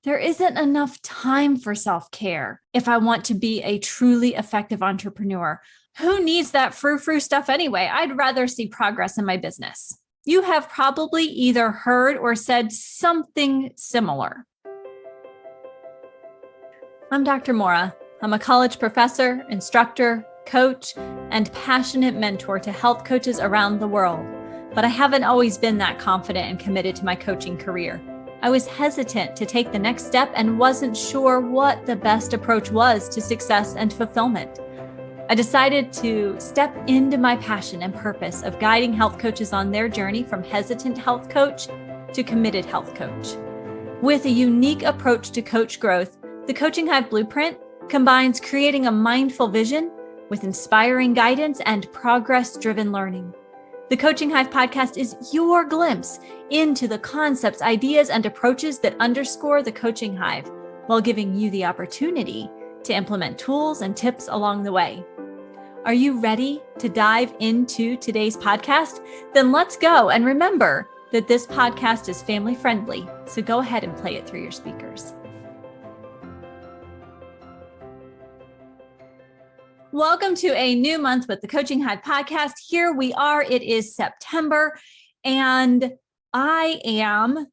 There isn't enough time for self-care if I want to be a truly effective entrepreneur. Who needs that frou-frou stuff anyway? I'd rather see progress in my business. You have probably either heard or said something similar. I'm Dr. Mora. I'm a college professor, instructor, coach, and passionate mentor to health coaches around the world. But I haven't always been that confident and committed to my coaching career. I was hesitant to take the next step and wasn't sure what the best approach was to success and fulfillment. I decided to step into my passion and purpose of guiding health coaches on their journey from hesitant health coach to committed health coach. With a unique approach to coach growth, the Coaching Hive Blueprint combines creating a mindful vision with inspiring guidance and progress-driven learning. The Coaching Hive podcast is your glimpse into the concepts, ideas, and approaches that underscore the Coaching Hive while giving you the opportunity to implement tools and tips along the way. Are you ready to dive into today's podcast? Then let's go. And remember that this podcast is family friendly, so go ahead and play it through your speakers. Welcome to a new month with the Coaching Hive podcast. Here we are. It is September, and I am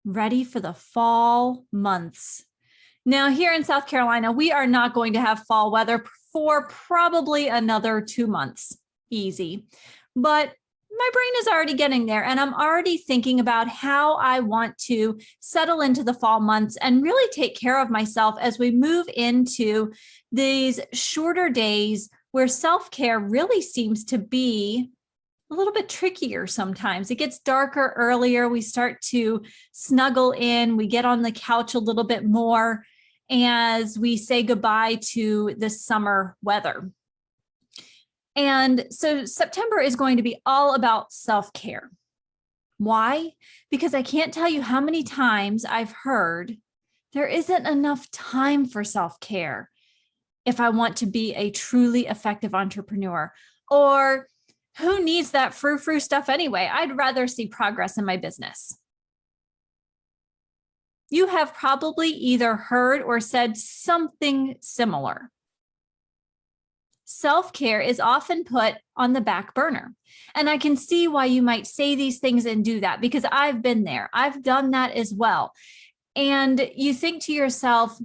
ready for the fall months. Now, here in South Carolina, we are not going to have fall weather for probably another 2 months. Easy. But my brain is already getting there, and I'm already thinking about how I want to settle into the fall months and really take care of myself as we move into these shorter days where self-care really seems to be a little bit trickier sometimes. It gets darker earlier. We start to snuggle in. We get on the couch a little bit more as we say goodbye to the summer weather. And so September is going to be all about self-care. Why? Because I can't tell you how many times I've heard there isn't enough time for self-care if I want to be a truly effective entrepreneur. Or who needs that frou-frou stuff anyway? I'd rather see progress in my business. You have probably either heard or said something similar. Self-care is often put on the back burner. And I can see why you might say these things and do that, because I've been there. I've done that as well. And you think to yourself,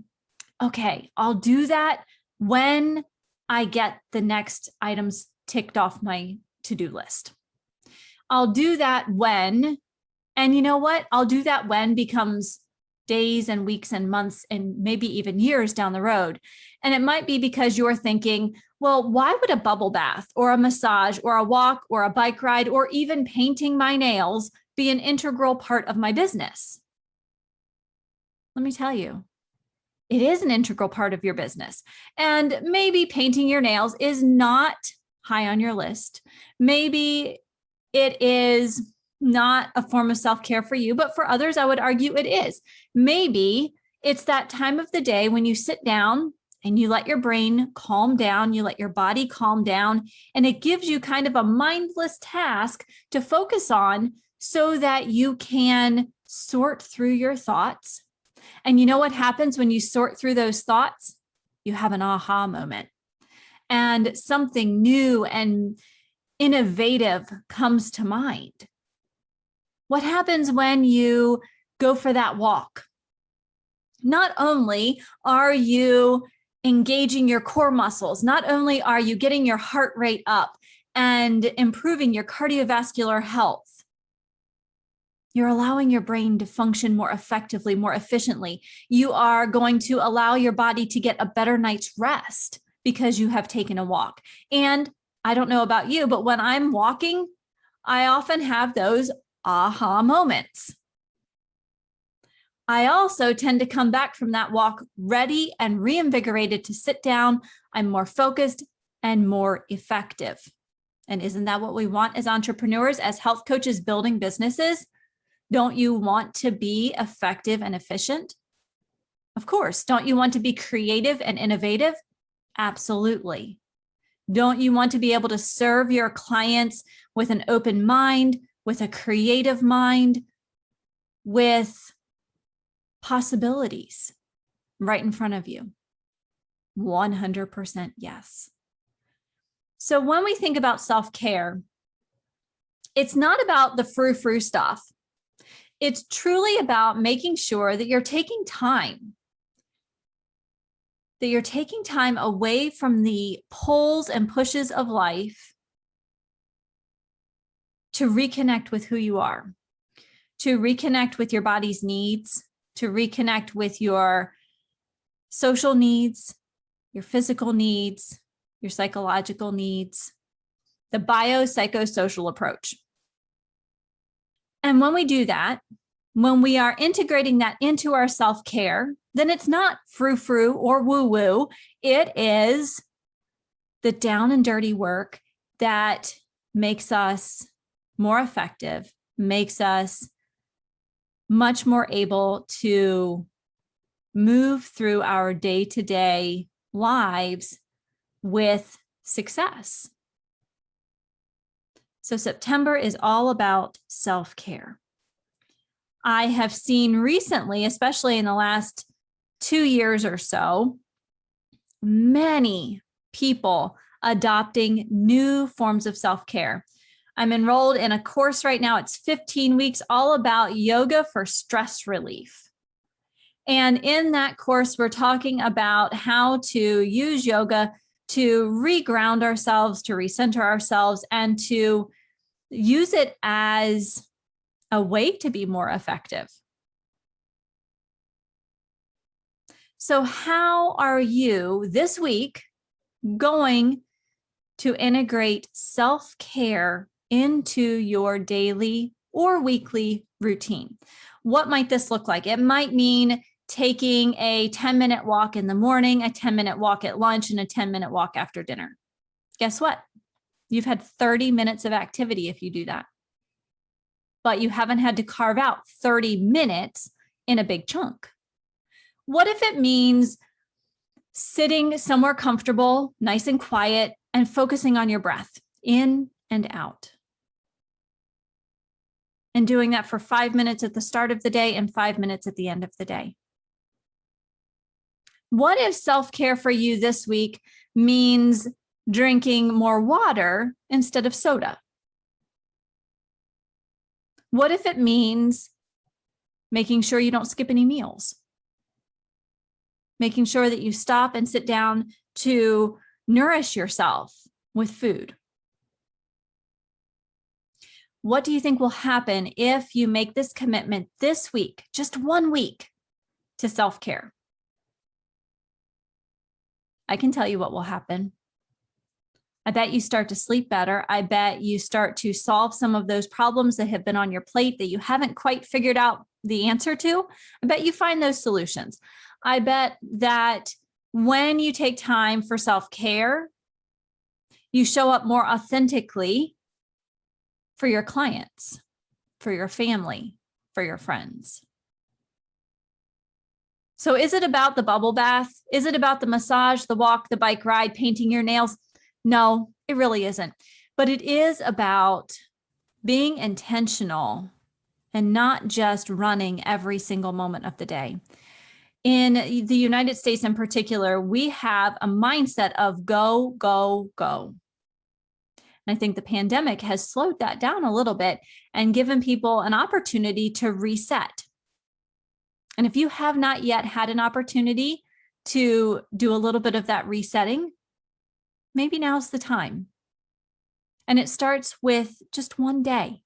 okay, I'll do that when I get the next items ticked off my to-do list. I'll do that when, and you know what? I'll do that when becomes days and weeks and months and maybe even years down the road. And it might be because you're thinking, well, why would a bubble bath or a massage or a walk or a bike ride or even painting my nails be an integral part of my business? Let me tell you, it is an integral part of your business. And maybe painting your nails is not high on your list. Maybe it is not a form of self-care for you, but for others, I would argue it is. Maybe it's that time of the day when you sit down and you let your brain calm down, you let your body calm down, and it gives you kind of a mindless task to focus on so that you can sort through your thoughts. And you know what happens when you sort through those thoughts? You have an aha moment, and something new and innovative comes to mind. What happens when you go for that walk? Not only are you engaging your core muscles, not only are you getting your heart rate up and improving your cardiovascular health, you're allowing your brain to function more effectively, more efficiently. You are going to allow your body to get a better night's rest because you have taken a walk. And I don't know about you, but when I'm walking, I often have those aha moments. I also tend to come back from that walk ready and reinvigorated to sit down. I'm more focused and more effective. And isn't that what we want as entrepreneurs, as health coaches building businesses? Don't you want to be effective and efficient? Of course. Don't you want to be creative and innovative? Absolutely. Don't you want to be able to serve your clients with an open mind, with a creative mind, with possibilities right in front of you? 100% yes. So when we think about self-care, it's not about the frou-frou stuff. It's truly about making sure that you're taking time, away from the pulls and pushes of life to reconnect with who you are, to reconnect with your body's needs, to reconnect with your social needs, your physical needs, your psychological needs, the biopsychosocial approach. And when we do that, when we are integrating that into our self-care, then it's not frou-frou or woo-woo. It is the down and dirty work that makes us more effective, makes us much more able to move through our day-to-day lives with success. So September is all about self-care. I have seen recently, especially in the last 2 years or so, many people adopting new forms of self-care. I'm enrolled in a course right now. It's 15 weeks, all about yoga for stress relief. And in that course, we're talking about how to use yoga to reground ourselves, to recenter ourselves, and to use it as a way to be more effective. So how are you this week going to integrate self-care into your daily or weekly routine? What might this look like? It might mean taking a 10-minute walk in the morning, a 10-minute walk at lunch, and a 10-minute walk after dinner. Guess what? You've had 30 minutes of activity if you do that. But you haven't had to carve out 30 minutes in a big chunk. What if it means sitting somewhere comfortable, nice and quiet, and focusing on your breath in and out? And doing that for 5 minutes at the start of the day and 5 minutes at the end of the day. What if self-care for you this week means drinking more water instead of soda? What if it means making sure you don't skip any meals? Making sure that you stop and sit down to nourish yourself with food? What do you think will happen if you make this commitment this week, just 1 week, to self-care? I can tell you what will happen. I bet you start to sleep better. I bet you start to solve some of those problems that have been on your plate that you haven't quite figured out the answer to. I bet you find those solutions. I bet that when you take time for self-care, you show up more authentically for your clients, for your family, for your friends. So is it about the bubble bath? Is it about the massage, the walk, the bike ride, painting your nails? No, it really isn't. But it is about being intentional and not just running every single moment of the day. In the United States in particular, we have a mindset of go, go, go. And I think the pandemic has slowed that down a little bit and given people an opportunity to reset. And if you have not yet had an opportunity to do a little bit of that resetting, maybe now's the time. And it starts with just one day.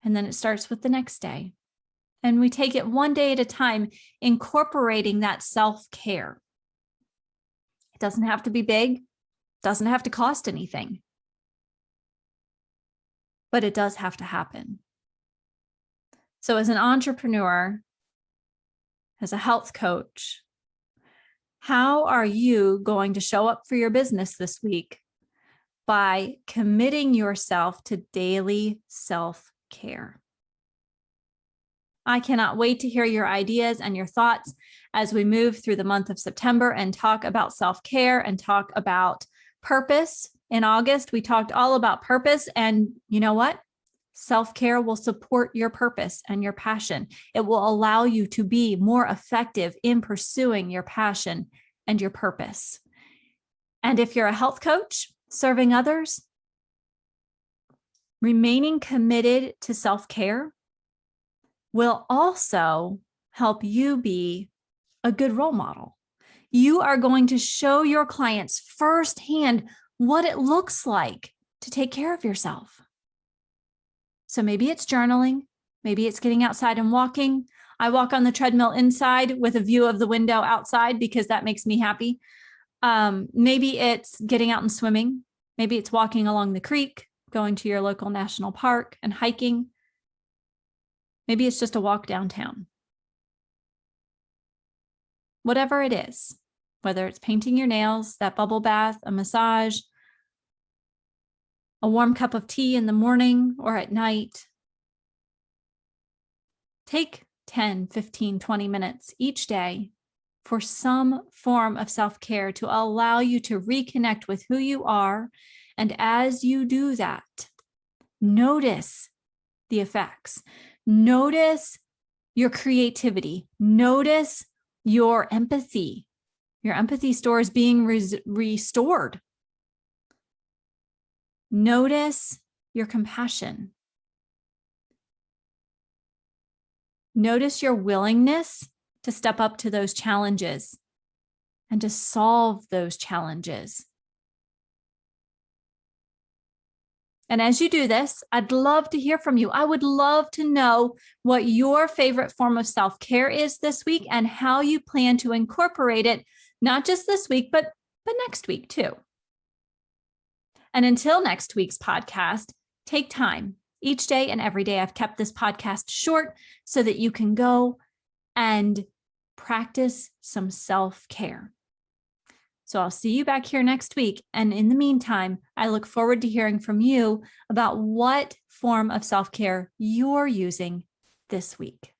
And then it starts with the next day. And we take it one day at a time, incorporating that self-care. It doesn't have to be big, doesn't have to cost anything, but it does have to happen. So as an entrepreneur, as a health coach, how are you going to show up for your business this week by committing yourself to daily self-care? I cannot wait to hear your ideas and your thoughts as we move through the month of September and talk about self-care and talk about purpose. In August, we talked all about purpose. And you know what? Self-care will support your purpose and your passion. It will allow you to be more effective in pursuing your passion and your purpose. And if you're a health coach serving others, remaining committed to self-care will also help you be a good role model. You are going to show your clients firsthand what it looks like to take care of yourself. So maybe it's journaling, maybe it's getting outside and walking. I walk on the treadmill inside with a view of the window outside because that makes me happy. Maybe it's getting out and swimming. Maybe it's walking along the creek, going to your local national park and hiking. Maybe it's just a walk downtown. Whatever it is, whether it's painting your nails, that bubble bath, a massage, a warm cup of tea in the morning or at night. Take 10, 15, 20 minutes each day for some form of self-care to allow you to reconnect with who you are. And as you do that, notice the effects. Notice your creativity. Notice your empathy. Your empathy store is being restored. Notice your compassion. Notice your willingness to step up to those challenges and to solve those challenges. And as you do this, I'd love to hear from you. I would love to know what your favorite form of self-care is this week and how you plan to incorporate it, not just this week, but next week too. And until next week's podcast, take time each day and every day. I've kept this podcast short so that you can go and practice some self-care. So I'll see you back here next week. And in the meantime, I look forward to hearing from you about what form of self-care you're using this week.